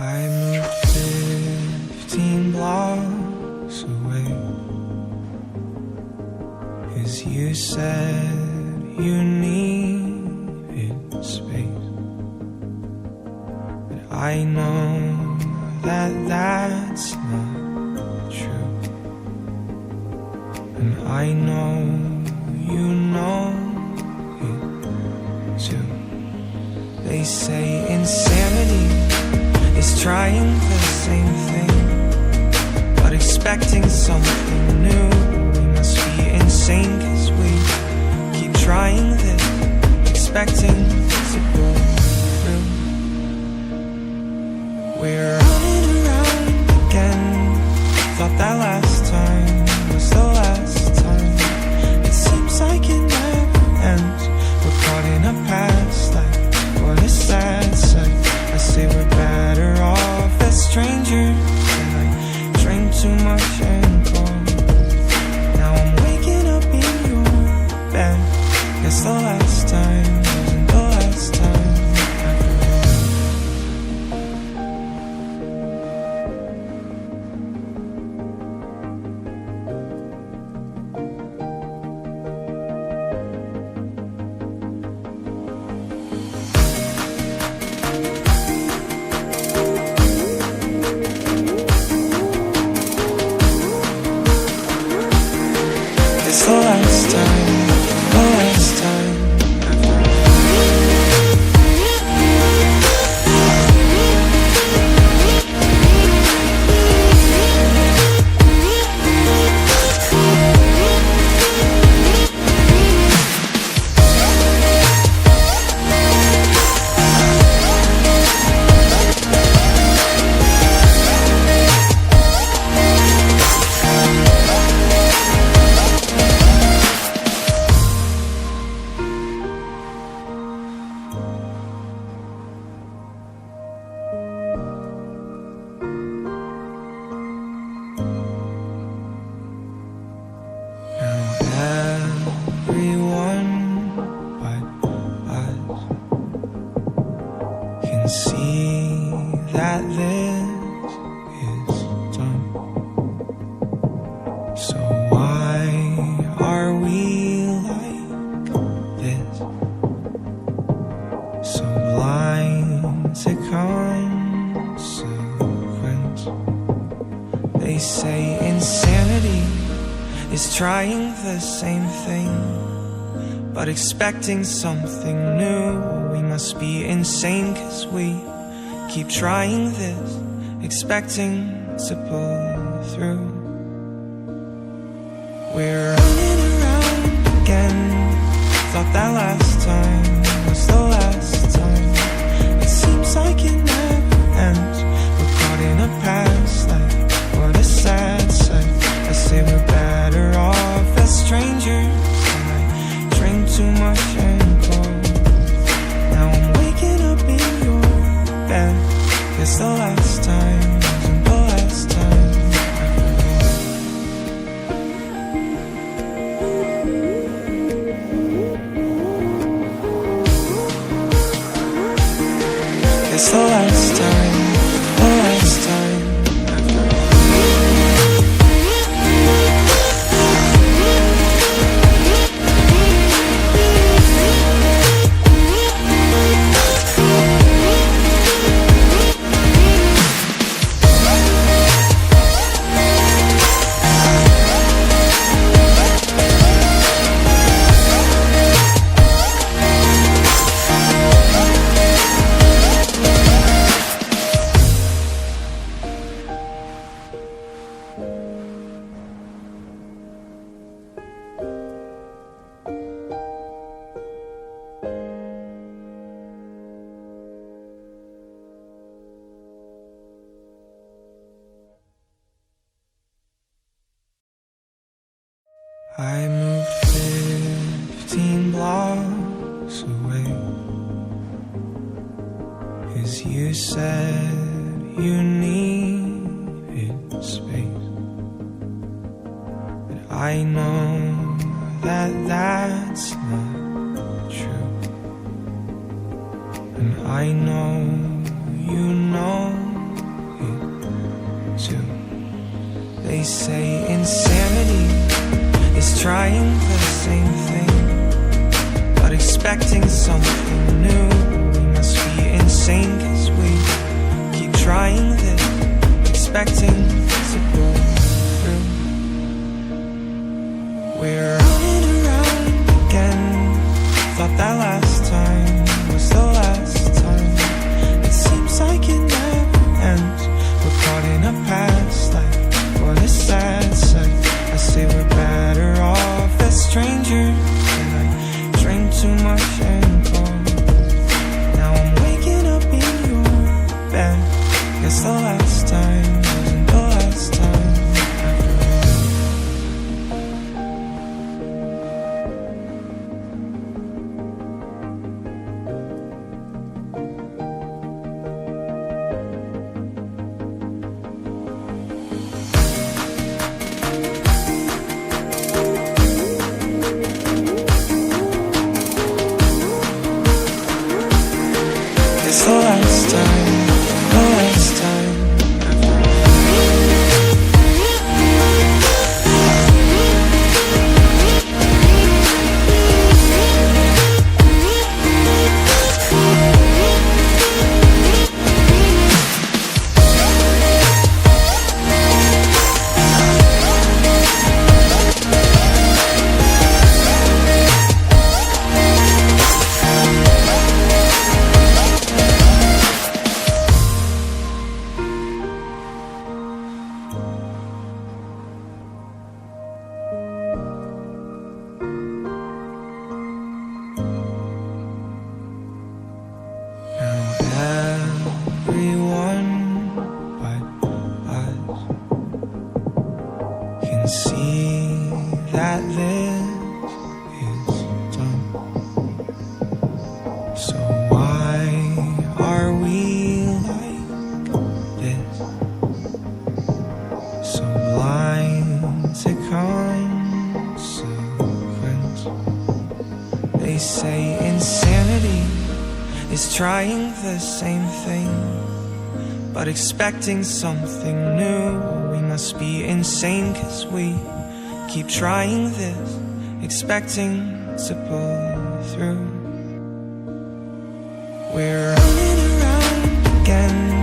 I moved 15 blocks away, 'cause you said you needed space. But I know that that's not true, and I know you know it too. They say insanity is trying the same thing, but expecting something new. We must be insane, 'cause we keep trying this, expecting to go through. We're running around again. Thought that last time was the last time. It seems like it never ends. We're caught in a past, like what a sad sight. I say we're better off as strangers, and I drink too much and go. Now I'm waking up in your bed. Guess the last time wasn't the last time after all. It's the last time, the last time after all. Everyone but us can see that this is done. So why are we like this? So blind to consequence. They say insanity is trying the same thing, but expecting something new. We must be insane, 'cause we keep trying this, expecting to pull through. We're running around again. Thought that last time was the last time. It seems like it never ends. We're caught in a past, like what a sad sight. I say we're better off as strangers, and I drink too much and go. Now I'm waking up in your bed. Guess the last time wasn't the last time after all. Guess the last time, the last time after all. I moved 15 blocks away, 'cause you said you needed space. But I know that that's not true, and I know you know trying the same thing, but expecting something new. We must be insane, cause we keep trying this, expecting to go through. We're running around again. Thought that last time was the last time. It seems like it never ends. We're caught in a past life. What a sad sight. I say we're better off as strangers, and I drink too much and cold. Now I'm waking up in your bed. Guess the last time wasn't the last time after all. It's the last time, the last time after all. Everyone but us can see that this is done. So why are we like this? So blind to consequence. They say insanity is trying the same thing, but expecting something new. We must be insane, cause we keep trying this, expecting to pull through. We're running around again.